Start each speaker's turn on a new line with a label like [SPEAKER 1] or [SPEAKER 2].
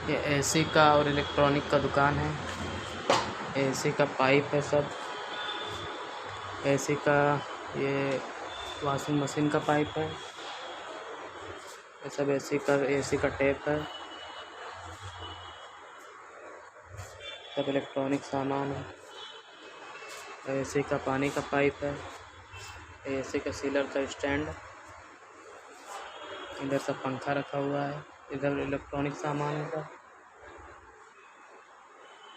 [SPEAKER 1] ये एसी का और इलेक्ट्रॉनिक का दुकान है। एसी का पाइप है सब। एसी का ये वॉशिंग मशीन का पाइप है। ये सब एसी का टेप है। सब इलेक्ट्रॉनिक सामान है। एसी का पानी का पाइप है। एसी का सीलर का स्टैंड। इधर सब पंखा रखा हुआ है। इधर इलेक्ट्रॉनिक सामान है सब।